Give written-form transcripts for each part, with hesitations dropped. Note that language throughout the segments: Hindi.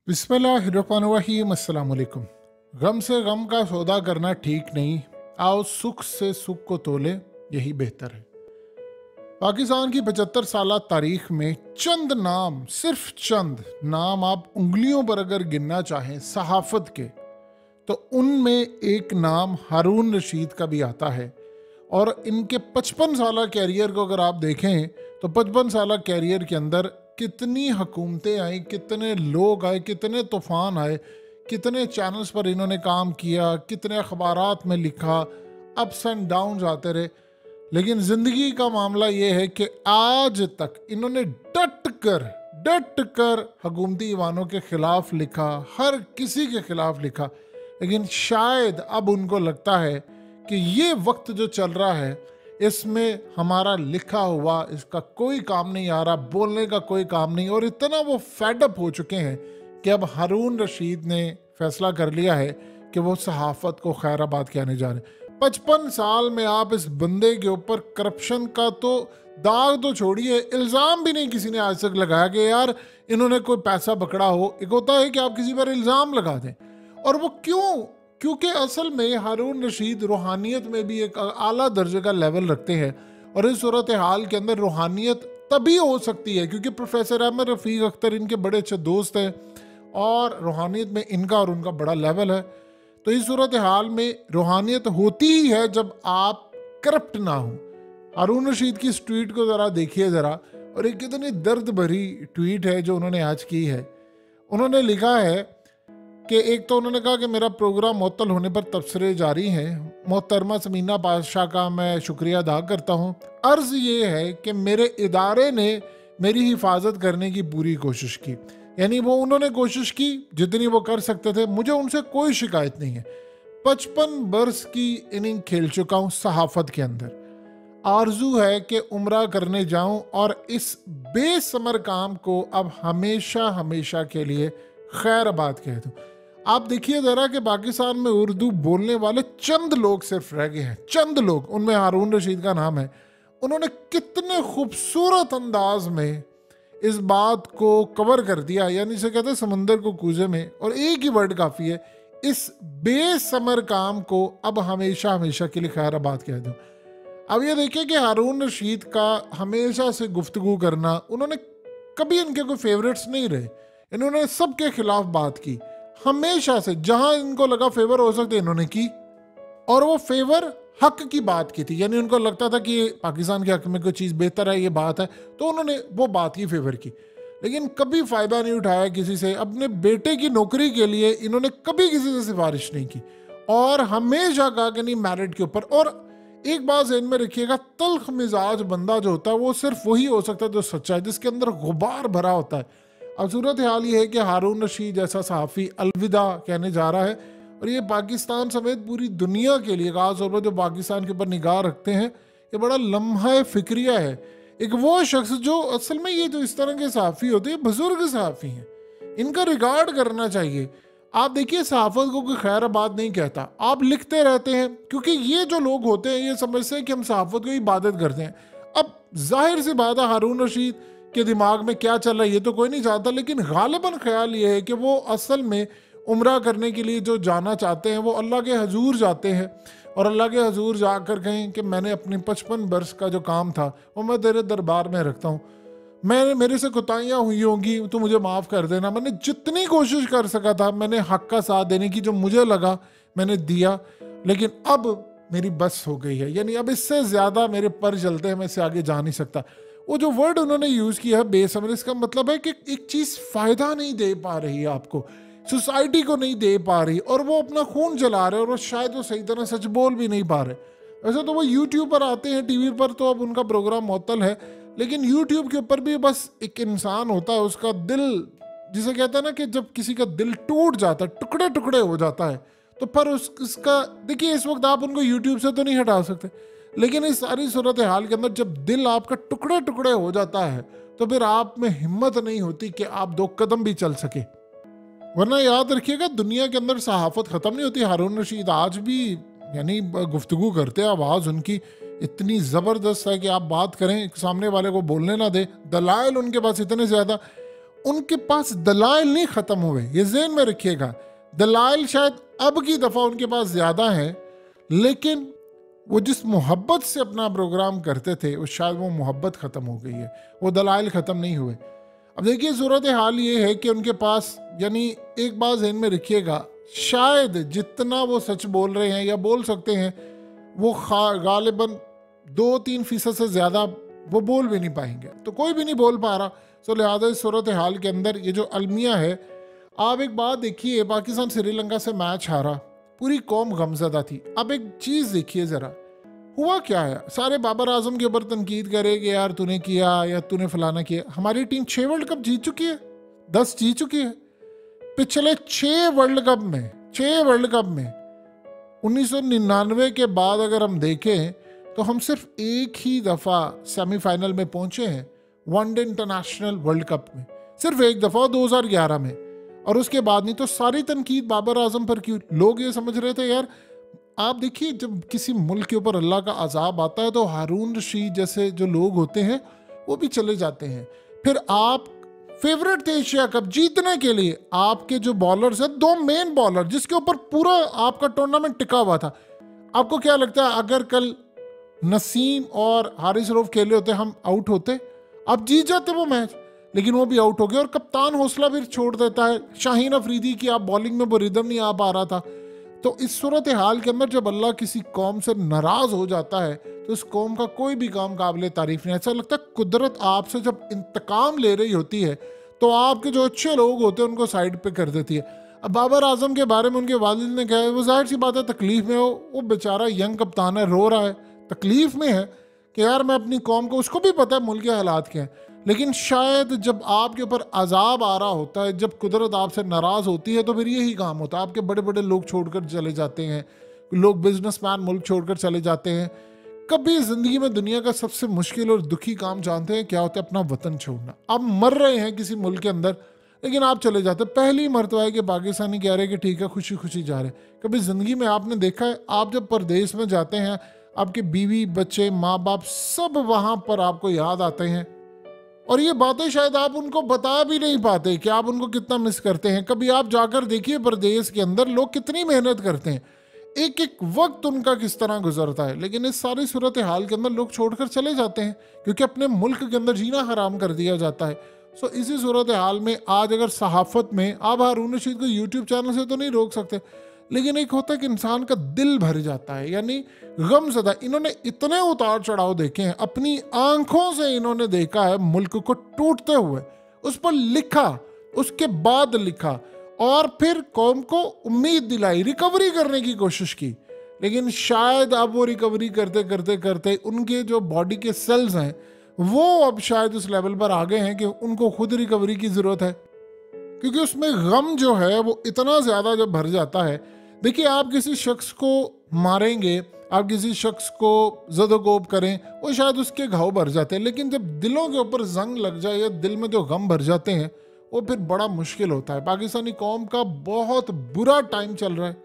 बिस्मिल्लाहिर्रहमानिर्रहीम। अस्सलाम वालेकुम। गम से गम का सौदा करना ठीक नहीं, आओ सुख से सुख को तोले, यही बेहतर है। पाकिस्तान की 75 साल तारीख में चंद नाम, सिर्फ चंद नाम आप उंगलियों पर अगर गिनना चाहें सहाफत के, तो उनमें एक नाम हारून रशीद का भी आता है। और इनके 55 साल कैरियर को अगर आप देखें तो 55 साल कैरियर के अंदर कितनी हुकूमतें आई, कितने लोग आए, कितने तूफान आए, कितने चैनल्स पर इन्होंने काम किया, कितने अखबारात में लिखा, अप्स एंड डाउन्स आते रहे। लेकिन ज़िंदगी का मामला ये है कि आज तक इन्होंने डट कर हुकूमती ईवानों के ख़िलाफ़ लिखा, हर किसी के ख़िलाफ़ लिखा। लेकिन शायद अब उनको लगता है कि ये वक्त जो चल रहा है इसमें हमारा लिखा हुआ इसका कोई काम नहीं आ रहा, बोलने का कोई काम नहीं। और इतना वो फेडअप हो चुके हैं कि अब हारून रशीद ने फैसला कर लिया है कि वो सहाफ़त को खैराबाद कहने जा रहे हैं। 55 साल में आप इस बंदे के ऊपर करप्शन का तो दाग तो छोड़िए, इल्ज़ाम भी नहीं किसी ने आज तक लगाया कि यार इन्होंने कोई पैसा पकड़ा हो। एक होता है कि आप किसी पर इल्ज़ाम लगा दें, और वो क्यों? क्योंकि असल में हारून रशीद रूहानियत में भी एक आला दर्जे का लेवल रखते हैं। और इस सूरत हाल के अंदर रूहानियत तभी हो सकती है क्योंकि प्रोफेसर अहमद रफ़ीक अख्तर इनके बड़े अच्छे दोस्त हैं और रूहानियत में इनका और उनका बड़ा लेवल है। तो इस सूरत हाल में रूहानियत होती ही है जब आप करप्ट ना हो। हारून रशीद की इस ट्वीट को ज़रा देखिए ज़रा, और एक कितनी दर्द भरी ट्वीट है जो उन्होंने आज की है। उन्होंने लिखा है कि एक तो उन्होंने कहा कि मेरा प्रोग्राम मुअत्तल होने पर तबसरे जारी हैं। मोहतरमा समीना बादशाह का मैं शुक्रिया अदा करता हूँ। अर्ज़ ये है कि मेरे इदारे ने मेरी हिफाजत करने की पूरी कोशिश की, यानी वो उन्होंने कोशिश की जितनी वो कर सकते थे। मुझे उनसे कोई शिकायत नहीं है। 55 बरस की इनिंग खेल चुका हूँ सहाफ़त के अंदर। आरजू है कि उम्रा करने जाऊं और इस बेसमर काम को अब हमेशा हमेशा के लिए खैराबाद कह दूं। आप देखिए ज़रा कि पाकिस्तान में उर्दू बोलने वाले चंद लोग सिर्फ रह गए हैं, चंद लोग, उनमें हारून रशीद का नाम है। उन्होंने कितने खूबसूरत अंदाज में इस बात को कवर कर दिया, यानी इसे कहते हैं समंदर को कूजे में, और एक ही वर्ड काफ़ी है, इस बेसमर काम को अब हमेशा हमेशा के लिए खैराबाद कह दूं। अब ये देखिए कि हारून रशीद का हमेशा से गुफ्तगू करना, उन्होंने कभी इनके कोई फेवरेट्स नहीं रहे, इन्होंने सबके खिलाफ बात की हमेशा से। जहां इनको लगा फेवर हो सकते इन्होंने की, और वो फेवर हक की बात की थी, यानी उनको लगता था कि पाकिस्तान के हक में कोई चीज़ बेहतर है, ये बात है, तो उन्होंने वो बात की, फेवर की। लेकिन कभी फ़ायदा नहीं उठाया किसी से। अपने बेटे की नौकरी के लिए इन्होंने कभी किसी से सिफारिश नहीं की, और हमेशा कहा कि नहीं मेरिट के ऊपर। और एक बात ज़हन में रखिएगा, तल्ख मिजाज बंदा जो होता है वो सिर्फ वही हो सकता है जो सच्चा है, जिसके अंदर गुबार भरा होता है। अब सूरत हाल ये है कि हारून रशीद जैसा सहाफ़ी अलविदा कहने जा रहा है, और ये पाकिस्तान समेत पूरी दुनिया के लिए, खास तौर पर जो पाकिस्तान के ऊपर निगाह रखते हैं, ये बड़ा लम्हा फिक्रिया है। एक वो शख्स जो असल में, ये जो इस तरह के सहाफ़ी होते हैं बुजुर्ग सहाफ़ी हैं, इनका रिगार्ड करना चाहिए। आप देखिए सहाफ़त को कोई खैराबाद नहीं कहता, आप लिखते रहते हैं, क्योंकि ये जो लोग होते हैं ये समझते हैं कि हम सहाफ़त को इबादत करते हैं। अब जाहिर सी बात है हारून रशीद के दिमाग में क्या चल रहा है ये तो कोई नहीं जानता, लेकिन गालिबन ख्याल ये है कि वो असल में उम्रा करने के लिए जो जाना चाहते हैं वो अल्लाह के हजूर जाते हैं, और अल्लाह के हजूर जाकर कहें कि मैंने अपने 55 बरस का जो काम था वो मैं तेरे दरबार में रखता हूँ, मेरे से कोताहियाँ हुई होंगी तो मुझे माफ़ कर देना। मैंने जितनी कोशिश कर सका था मैंने हक का साथ देने की, जो मुझे लगा मैंने दिया, लेकिन अब मेरी बस हो गई है, यानी अब इससे ज़्यादा मेरे पर चलते हैं, मैं इससे आगे जा नहीं सकता। वो जो वर्ड उन्होंने यूज़ किया है बेसमर, इसका मतलब है कि एक चीज़ फ़ायदा नहीं दे पा रही है आपको, सोसाइटी को नहीं दे पा रही, और वो अपना खून जला रहे हैं, और वो शायद वो सही तरह सच बोल भी नहीं पा रहे। वैसे तो वो यूट्यूब पर आते हैं, टीवी पर तो अब उनका प्रोग्राम मुअत्तल है, लेकिन यूट्यूब के ऊपर भी बस एक इंसान होता है, उसका दिल, जिसे कहते हैं ना कि जब किसी का दिल टूट जाता है, टुकड़े टुकड़े हो जाता है, तो पर उसका देखिए, इस वक्त आप उनको यूट्यूब से तो नहीं हटा सकते, लेकिन इस सारी सूरत हाल के अंदर जब दिल आपका टुकड़े टुकड़े हो जाता है तो फिर आप में हिम्मत नहीं होती कि आप 2 कदम भी चल सके। वरना याद रखिएगा दुनिया के अंदर सहाफ़त ख़त्म नहीं होती। हारून रशीद आज भी यानी गुफ्तगू करते हैं, आवाज़ उनकी इतनी ज़बरदस्त है कि आप बात करें सामने वाले को बोलने ना दे, दलाइल उनके पास इतने ज़्यादा। उनके पास दलाइल नहीं खत्म हुए, ये ज़हन में रखिएगा। दलाइल शायद अब की दफ़ा उनके पास ज़्यादा है, लेकिन वो जिस मोहब्बत से अपना प्रोग्राम करते थे वो शायद वो मोहब्बत ख़त्म हो गई है, वो दलाइल ख़त्म नहीं हुए। अब देखिए सूरत हाल ये है कि उनके पास, यानी एक बात ज़हन में रखिएगा, शायद जितना वो सच बोल रहे हैं या बोल सकते हैं वो गालिबन 2-3% से ज़्यादा वो बोल भी नहीं पाएंगे, तो कोई भी नहीं बोल पा रहा। सो लिहाजा इस सूरत हाल के अंदर ये जो अलमिया है, आप एक बात देखिए, पाकिस्तान श्रीलंका से मैच हारा, पूरी कौम गमज़दा थी। अब एक चीज़ देखिए ज़रा, हुआ क्या है, सारे बाबर आजम के ऊपर तनकीद करे कि यार तूने किया या तूने फलाना किया। हमारी टीम 6 वर्ल्ड कप जीत चुकी है, 10 जीत चुकी है। पिछले 6 वर्ल्ड कप में 1999 के बाद अगर हम देखें तो हम सिर्फ एक ही दफ़ा सेमीफाइनल में पहुंचे हैं वनडे इंटरनेशनल वर्ल्ड कप में, सिर्फ एक दफ़ा 2011 में, और उसके बाद नहीं। तो सारी तनकीद बाबर आजम पर क्यों? लोग ये समझ रहे थे यार, आप देखिए जब किसी मुल्क के ऊपर अल्लाह का अजाब आता है तो हारून रशीद जैसे जो लोग होते हैं वो भी चले जाते हैं। फिर आप फेवरेट थे एशिया कप जीतने के लिए, आपके जो बॉलर्स हैं, 2 मेन बॉलर जिसके ऊपर पूरा आपका टूर्नामेंट टिका हुआ था, आपको क्या लगता है अगर कल नसीम और हारिस रऊफ खेले होते, हम आउट होते, आप जीत जाते वो मैच? लेकिन वो भी आउट हो गए और कप्तान हौसला फिर छोड़ देता है। शाहीन अफरीदी की आप बॉलिंग में वो रिदम नहीं आ पा रहा था। तो इस सूरत हाल के अंदर जब अल्लाह किसी कौम से नाराज हो जाता है तो इस कौम का कोई भी काम काबिल तारीफ नहीं। ऐसा लगता है कुदरत आपसे जब इंतकाम ले रही होती है तो आपके जो अच्छे लोग होते हैं उनको साइड पे कर देती है। अब बाबर आजम के बारे में उनके वालिद ने कहा है, वो जाहिर सी बात है तकलीफ में हो, वो बेचारा यंग कप्तान है, रो रहा है, तकलीफ में है कि यार मैं अपनी कौम को, उसको भी पता है मुल्क के हालात क्या हैं, लेकिन शायद जब आपके ऊपर अजाब आ रहा होता है, जब कुदरत आपसे नाराज़ होती है तो फिर यही काम होता है। आपके बड़े बड़े लोग छोड़कर चले जाते हैं, लोग बिजनेसमैन मुल्क छोड़कर चले जाते हैं। कभी ज़िंदगी में दुनिया का सबसे मुश्किल और दुखी काम जानते हैं क्या होता है? अपना वतन छोड़ना। आप मर रहे हैं किसी मुल्क के अंदर लेकिन आप चले जाते। पहली मरतबा है कि पाकिस्तानी कह रहे हैं कि ठीक है खुशी खुशी जा रहे हैं। कभी ज़िंदगी में आपने देखा है, आप जब परदेश में जाते हैं आपके बीवी बच्चे माँ बाप सब वहाँ पर आपको याद आते हैं, और ये बातें शायद आप उनको बता भी नहीं पाते कि आप उनको कितना मिस करते हैं। कभी आप जाकर देखिए प्रदेश के अंदर लोग कितनी मेहनत करते हैं, एक एक वक्त उनका किस तरह गुजरता है, लेकिन इस सारी सूरत हाल के अंदर लोग छोड़कर चले जाते हैं क्योंकि अपने मुल्क के अंदर जीना हराम कर दिया जाता है। सो इसी सूरत हाल में आज अगर सहाफ़त में आप हारून रशीद को यूट्यूब चैनल से तो नहीं रोक सकते, लेकिन एक होता है कि इंसान का दिल भर जाता है, यानी गमज़दा। इन्होंने इतने उतार चढ़ाव देखे हैं, अपनी आंखों से इन्होंने देखा है मुल्क को टूटते हुए, उस पर लिखा, उसके बाद लिखा और फिर कौम को उम्मीद दिलाई, रिकवरी करने की कोशिश की। लेकिन शायद अब वो रिकवरी करते करते करते उनके जो बॉडी के सेल्स हैं वो अब शायद उस लेवल पर आ गए हैं कि उनको खुद रिकवरी की ज़रूरत है, क्योंकि उसमें गम जो है वो इतना ज़्यादा जब भर जाता है। देखिए आप किसी शख्स को मारेंगे, आप किसी शख्स को ज़दोगोब करें, वो शायद उसके घाव भर जाते हैं, लेकिन जब दिलों के ऊपर जंग लग जाए या दिल में जो गम भर जाते हैं वो फिर बड़ा मुश्किल होता है। पाकिस्तानी कौम का बहुत बुरा टाइम चल रहा है।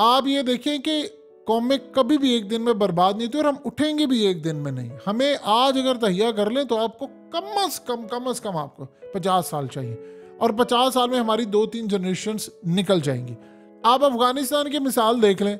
आप ये देखें कि कौम में कभी भी एक दिन में बर्बाद नहीं थी और हम उठेंगे भी एक दिन में नहीं। हमें आज अगर तहिया कर लें तो आपको कम अज़ कम आपको 50 साल चाहिए, और 50 साल में हमारी 2-3 जनरेशन्स निकल जाएंगी। आप अफ़गानिस्तान की मिसाल देख लें।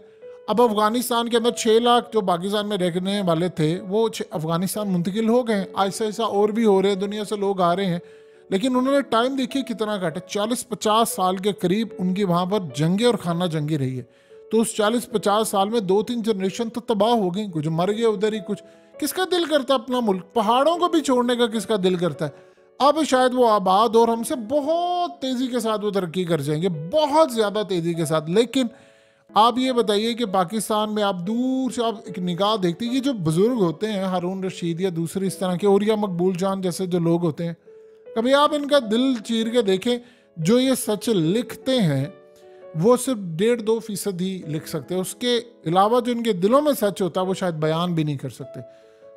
अब अफ़गानिस्तान के अंदर 6 लाख जो पाकिस्तान में रहने वाले थे वो अफ़गानिस्तान मुंतकिल हो गए। ऐसा ऐसा और भी हो रहे हैं, दुनिया से लोग आ रहे हैं, लेकिन उन्होंने टाइम देखिए कितना काटा। 40-50 साल के करीब उनकी वहाँ पर जंगे और खाना जंगी रही है। तो उस 40-50 साल में 2-3 जनरेशन तो तबाह हो गई, कुछ मर गए उधर ही, कुछ किसका दिल करता है अपना मुल्क, पहाड़ों को भी छोड़ने का किसका दिल करता है? अब शायद वो आबाद और हमसे बहुत तेज़ी के साथ वो तरक्की कर जाएंगे, बहुत ज़्यादा तेज़ी के साथ। लेकिन आप ये बताइए कि पाकिस्तान में आप दूर से आप एक निगाह देखते हैं, ये जो बुज़ुर्ग होते हैं हारून रशीद या दूसरे इस तरह के और या मकबूल जान जैसे जो लोग होते हैं, कभी आप इनका दिल चीर के देखें। जो ये सच लिखते हैं वो सिर्फ 1.5-2% ही लिख सकते हैं, उसके अलावा जो इनके दिलों में सच होता है वो शायद बयान भी नहीं कर सकते।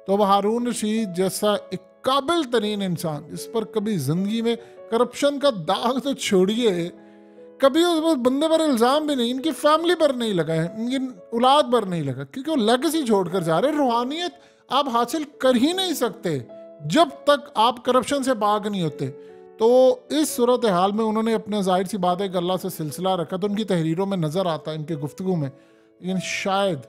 तो अब हारून रशीद जैसा एक काबिल तरीन इंसान जिस पर कभी ज़िंदगी में करप्शन का दाग तो छोड़िए, कभी उस बंदे पर इल्ज़ाम भी नहीं, इनकी फैमिली पर नहीं लगा है, इनकी औलाद पर नहीं लगा, क्योंकि वो लेगेसी छोड़कर जा रहे हैं। रूहानियत आप हासिल कर ही नहीं सकते जब तक आप करप्शन से पाक नहीं होते, तो इस सूरत हाल में उन्होंने अपने ज़ाहिर सी बात है कि अल्लाह से सिलसिला रखा, तो उनकी तहरीरों में नज़र आता है, इनके गुफ्तगू में, लेकिन शायद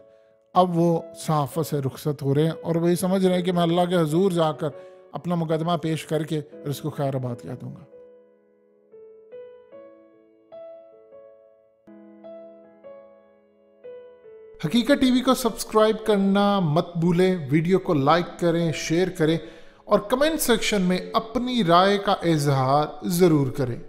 अब वो सहाफ़त से रुखसत हो रहे हैं और वही समझ रहे हैं कि मैं अल्लाह के हजूर जाकर अपना मुकदमा पेश करके और इसको खैराबाद कह दूंगा। हकीकत टीवी को सब्सक्राइब करना मत भूलें, वीडियो को लाइक करें, शेयर करें और कमेंट सेक्शन में अपनी राय का इजहार ज़रूर करें।